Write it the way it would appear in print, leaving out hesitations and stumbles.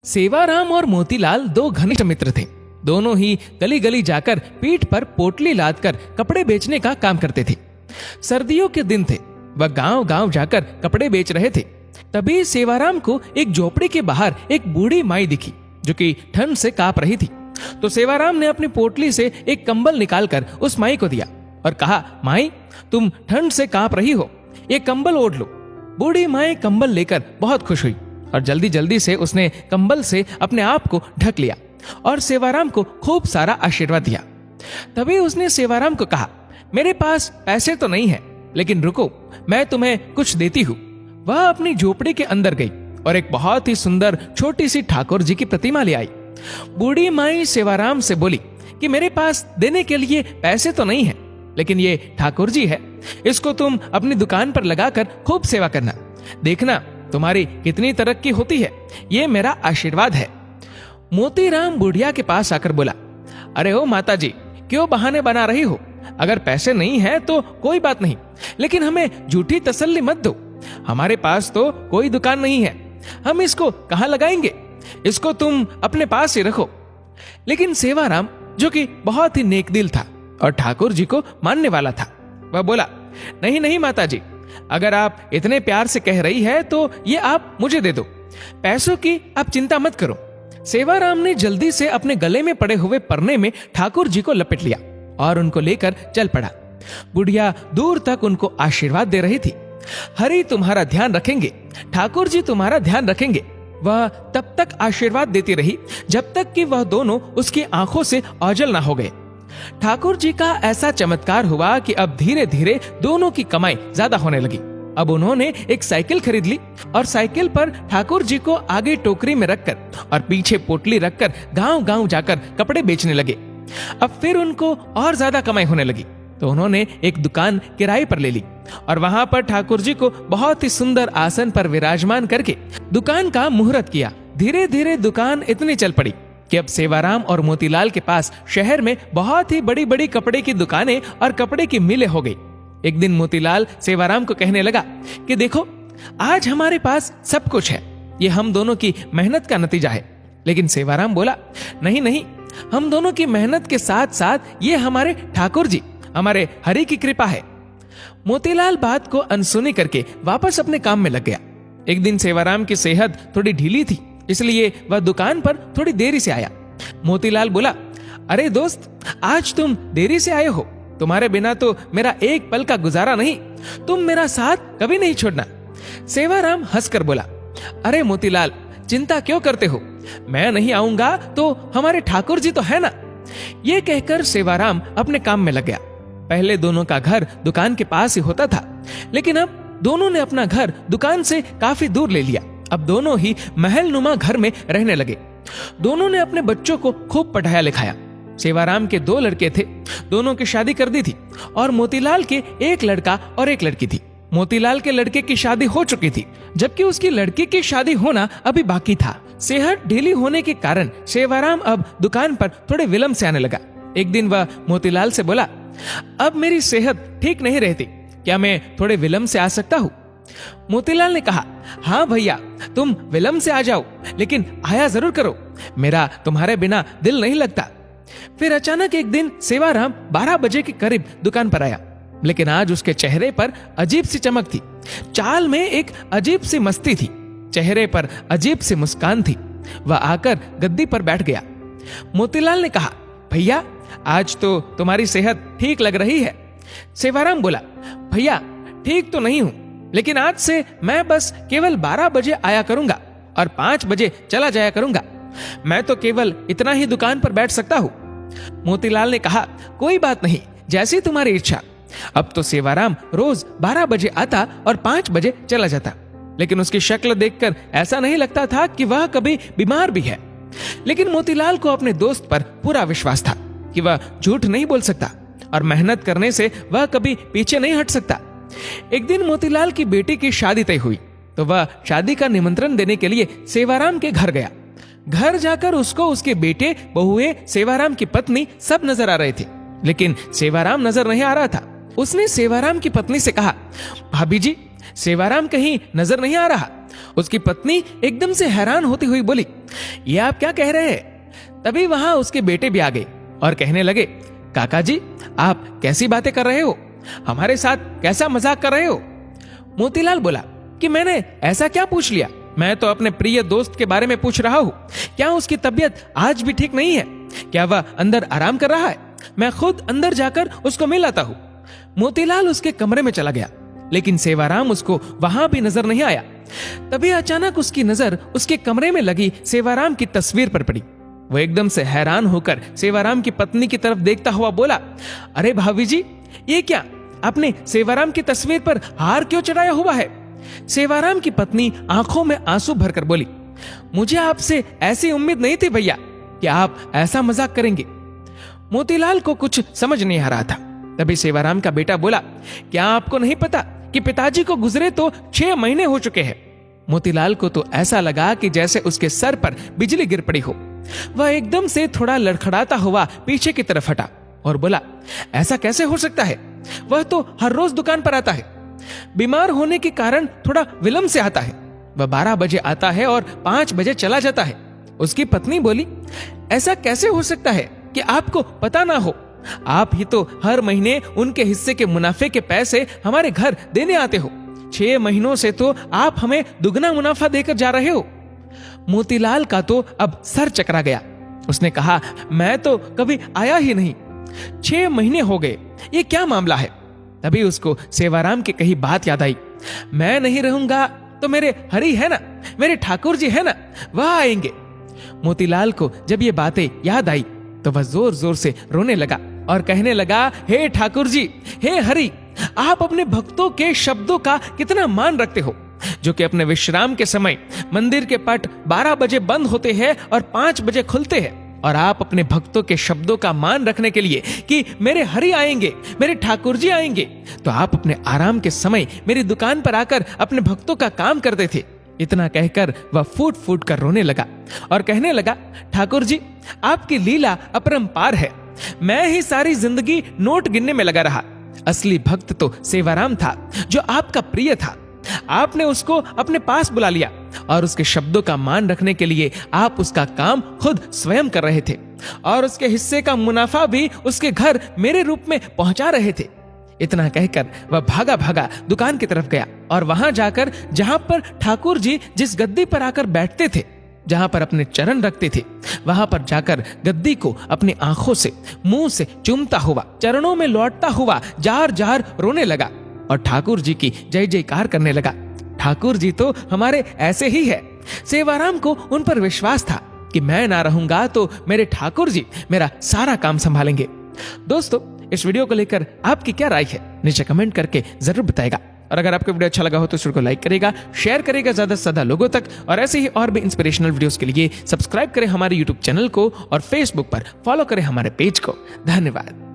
सेवाराम और मोतीलाल दो घनिष्ठ मित्र थे। दोनों ही गली गली जाकर पीठ पर पोटली लादकर कपड़े बेचने का काम करते थे। सर्दियों के दिन थे, वह गांव गांव जाकर कपड़े बेच रहे थे। तभी सेवाराम को एक झोपड़ी के बाहर एक बूढ़ी माई दिखी जो कि ठंड से कांप रही थी। तो सेवाराम ने अपनी पोटली से एक कंबल निकालकर उस माई को दिया और कहा, माई, तुम ठंड से कांप रही हो, ये कंबल ओढ़ लो। बूढ़ी माई कंबल लेकर बहुत खुश हुई और जल्दी जल्दी से उसने कंबल से अपने आप को ढक लिया और सेवाराम को खूब सारा आशीर्वाद दिया। तभी उसने सेवाराम को कहा, मेरे पास पैसे तो नहीं है, लेकिन रुको, मैं तुम्हें कुछ देती हूँ। वह अपनी झोपड़ी के अंदर गई और एक बहुत ही सुंदर छोटी सी ठाकुर जी की प्रतिमा ले आई। बूढ़ी माई सेवाराम से बोली कि मेरे पास देने के लिए पैसे तो नहीं है, लेकिन ये ठाकुर जी है, इसको तुम अपनी दुकान पर लगाकर खूब सेवा करना, देखना तुम्हारी कितनी तरक्की होती है, ये मेरा आशीर्वाद है। मोतीराम बुढ़िया के पास आकर बोला, अरे ओ माता जी, क्यों बहाने बना रही हो? अगर पैसे नहीं है तो कोई बात नहीं, लेकिन हमें झूठी तसल्ली मत दो। हमारे पास तो कोई दुकान नहीं है, हम इसको कहाँ लगाएंगे? इसको तुम अपने पास ही रखो। लेकिन सेवाराम, जो कि बहुत ही नेकदिल था और ठाकुर जी को मानने वाला था, वह बोला, नहीं नहीं माता जी, अगर आप इतने प्यार से कह रही है तो ये आप मुझे दे दो, पैसों की आप चिंता मत करो। सेवाराम ने जल्दी से अपने गले में पड़े हुए परने में ठाकुर जी को लपेट लिया और उनको लेकर चल पड़ा। बुढ़िया दूर तक उनको आशीर्वाद दे रही थी। हरि तुम्हारा ध्यान रखेंगे, ठाकुर जी तुम्हारा ध्यान रखेंगे। वह तब तक आशीर्वाद देती रही जब तक कि वह दोनों उसकी आंखों से ओझल ना हो गए। ठाकुर जी का ऐसा चमत्कार हुआ कि अब धीरे धीरे दोनों की कमाई ज्यादा होने लगी। अब उन्होंने एक साइकिल खरीद ली और साइकिल पर ठाकुर जी को आगे टोकरी में रखकर और पीछे पोटली रखकर गांव गांव जाकर कपड़े बेचने लगे। अब फिर उनको और ज्यादा कमाई होने लगी, तो उन्होंने एक दुकान किराए पर ले ली और वहां पर ठाकुर जी को बहुत ही सुंदर आसन पर विराजमान करके दुकान का मुहूर्त किया। धीरे धीरे दुकान इतनी चल पड़ी कि अब सेवाराम और मोतीलाल के पास शहर में बहुत ही बड़ी बड़ी कपड़े की दुकानें और कपड़े की मिलें हो गई। एक दिन मोतीलाल सेवाराम को कहने लगा कि देखो, आज हमारे पास सब कुछ है, ये हम दोनों की मेहनत का नतीजा है। लेकिन सेवाराम बोला, नहीं नहीं, हम दोनों की मेहनत के साथ साथ ये हमारे ठाकुर जी, हमारे हरि की कृपा है। मोतीलाल बात को अनसुनी करके वापस अपने काम में लग गया। एक दिन सेवाराम की सेहत थोड़ी ढीली थी, इसलिए वह दुकान पर थोड़ी देरी से आया। मोतीलाल बोला, अरे दोस्त, आज तुम देरी से आए हो, तुम्हारे बिना तो मेरा एक पल का गुजारा नहीं, तुम मेरा साथ कभी नहीं छोड़ना। सेवाराम हंसकर बोला, अरे मोतीलाल, चिंता क्यों करते हो, मैं नहीं आऊंगा तो हमारे ठाकुर जी तो है ना। ये कहकर सेवाराम अपने काम में लग गया। पहले दोनों का घर दुकान के पास ही होता था, लेकिन अब दोनों ने अपना घर दुकान से काफी दूर ले लिया। अब दोनों ही महल नुमा घर में रहने लगे। दोनों ने अपने बच्चों को खूब पढ़ाया लिखाया। सेवाराम के 2 लड़के थे, दोनों की शादी कर दी थी और मोतीलाल के एक लड़का और एक लड़की थी। मोतीलाल के लड़के की शादी हो चुकी थी, जबकि उसकी लड़की की शादी होना अभी बाकी था। सेहत ढीली होने के कारण सेवाराम अब दुकान पर थोड़े विलंब से आने लगा। एक दिन वह मोतीलाल से बोला, अब मेरी सेहत ठीक नहीं रहती, क्या मैं थोड़े विलंब से आ सकता हूँ? मोतीलाल ने कहा, हाँ भैया, तुम विलंब से आ जाओ, लेकिन आया जरूर करो, मेरा तुम्हारे बिना दिल नहीं लगता। फिर अचानक एक दिन सेवाराम 12 बजे के करीब दुकान पर आया, लेकिन आज उसके चेहरे पर अजीब सी चमक थी, चाल में एक अजीब सी मस्ती थी, चेहरे पर अजीब सी मुस्कान थी। वह आकर गद्दी पर बैठ गया। मोतीलाल ने कहा, भैया, आज तो तुम्हारी सेहत ठीक लग रही है। सेवाराम बोला, भैया, ठीक तो नहीं हूं, लेकिन आज से मैं बस केवल 12 बजे आया करूंगा और 5 बजे चला जाया करूंगा। मैं तो केवल इतना ही दुकान पर बैठ सकता हूं। मोतीलाल ने कहा, कोई बात नहीं, जैसी तुम्हारी इच्छा। अब तो सेवाराम रोज 12 बजे आता और 5 बजे चला जाता, लेकिन उसकी शक्ल देखकर ऐसा नहीं लगता था कि वह कभी बीमार भी है। लेकिन मोतीलाल को अपने दोस्त पर पूरा विश्वास था कि वह झूठ नहीं बोल सकता और मेहनत करने से वह कभी पीछे नहीं हट सकता। एक दिन मोतीलाल की बेटी की शादी तय हुई, तो वह शादी का निमंत्रण देने के लिए सेवाराम के घर गया। घर जाकर उसको उसके बेटे, बहुए, सेवाराम की पत्नी सब नजर आ रहे थे, लेकिन सेवाराम नजर नहीं आ रहा था। उसने सेवाराम की पत्नी से कहा, भाभी जी, सेवाराम कहीं नजर नहीं आ रहा। उसकी पत्नी एकदम से हैरान होती हुई बोली, ये आप क्या कह रहे हैं? तभी वहां उसके बेटे भी आ गए और कहने लगे, काका जी, आप कैसी बातें कर रहे हो? हमारे साथ कैसा मजाक कर रहे हो? मोतीलाल बोला कि मैंने ऐसा क्या पूछ लिया? मैं तो अपने प्रिय दोस्त के बारे में पूछ रहा हूँ। क्या उसकी तबीयत आज भी ठीक नहीं है? क्या वह अंदर आराम कर रहा है? मैं खुद अंदर जाकर उसको मिल आता हूँ। मोतीलाल उसके कमरे में चला गया, लेकिन सेवाराम उसको वहां भी नजर नहीं आया। तभी अचानक उसकी नजर उसके कमरे में लगी सेवाराम की तस्वीर पर पड़ी। वो एकदम से हैरान होकर सेवाराम की पत्नी की तरफ देखता हुआ बोला, अरे भाभी जी, ये क्या? आपने सेवाराम की तस्वीर पर हार क्यों चढ़ाया हुआ है? सेवाराम की पत्नी आंखों में आंसू भरकर बोली, मुझे आपसे ऐसी उम्मीद नहीं थी भैया कि आप ऐसा मजाक करेंगे। मोतीलाल को कुछ समझ नहीं आ रहा था। तभी सेवाराम का बेटा बोला, क्या आपको नहीं पता कि पिताजी को गुजरे तो 6 महीने हो चुके हैं? मोतीलाल को तो ऐसा लगा कि जैसे उसके सर पर बिजली गिर पड़ी हो। वह एकदम से थोड़ा लड़खड़ाता हुआ पीछे की तरफ हटा और बोला, ऐसा कैसे हो सकता है? वह तो हर रोज दुकान पर आता है। बीमार होने के कारण थोड़ा विलंब से आता है। वह 12 बजे आता है और 5 बजे चला जाता है। उसकी पत्नी बोली, ऐसा कैसे हो सकता है कि आपको पता ना हो? आप ही तो हर महीने उनके हिस्से के मुनाफे के पैसे हमारे घर देने आते हो। 6 महीनों से तो आप हमें दुगना मुनाफा देकर जा रहे हो। मोतीलाल का तो अब सर चकरा गया। उसने कहा, मैं तो कभी आया ही नहीं। 6 महीने हो गए, ये क्या मामला है? तभी उसको सेवाराम की कही बात याद आई। मैं नहीं रहूंगा तो मेरे हरि है ना, मेरे ठाकुर जी है ना, वह आएंगे। मोतीलाल को जब ये बातें याद आई तो वह जोर जोर से रोने लगा और कहने लगा, हे ठाकुर जी, हे हरि, आप अपने भक्तों के शब्दों का कितना मान रखते हो, जो कि अपने विश्राम के समय मंदिर के पट 12 बजे बंद होते हैं और 5 बजे खुलते हैं। और आप अपने भक्तों के शब्दों का मान रखने के लिए कि मेरे हरि आएंगे, मेरे ठाकुर जी आएंगे, तो आप अपने आराम के समय मेरी दुकान पर आकर अपने भक्तों का काम करते थे। इतना कहकर वह फूट फूट कर रोने लगा और कहने लगा, ठाकुर जी, आपकी लीला अपरंपार है। मैं ही सारी जिंदगी नोट गिनने में लगा रहा। असली भक्त तो सेवाराम था, जो आपका प्रिय था। आपने उसको अपने पास बुला लिया और उसके शब्दों का मान रखने के लिए आप उसका काम खुद स्वयं कर रहे थे और उसके हिस्से का मुनाफा भी उसके घर मेरे रूप में पहुंचा रहे थे। इतना कहकर वह भागा भागा दुकान की तरफ गया और वहां जाकर, जहां पर ठाकुर जी जिस गद्दी पर आकर बैठते थे, जहां पर अपने चरण रखते थे, वहां पर जाकर गद्दी को अपनी आंखों से, मुंह से चूमता हुआ, चरणों में लौटता हुआ जार जार रोने लगा और ठाकुर जी की जय जयकार करने लगा। ठाकुर जी तो हमारे ऐसे ही है। सेवाराम को उन पर विश्वास था कि मैं ना रहूंगा तो मेरे ठाकुर जी मेरा सारा काम संभालेंगे। दोस्तों, इस वीडियो को लेकर आपकी क्या राय है, नीचे कमेंट करके जरूर बताएगा। और अगर आपको वीडियो अच्छा लगा हो तो इस वीडियो को लाइक करेगा, शेयर करेगा ज्यादा से ज्यादा लोगों तक, और ऐसे ही और भी इंस्पिरेशनल वीडियोस के लिए सब्सक्राइब करें हमारे यूट्यूब चैनल को और फेसबुक पर फॉलो करें हमारे पेज को। धन्यवाद।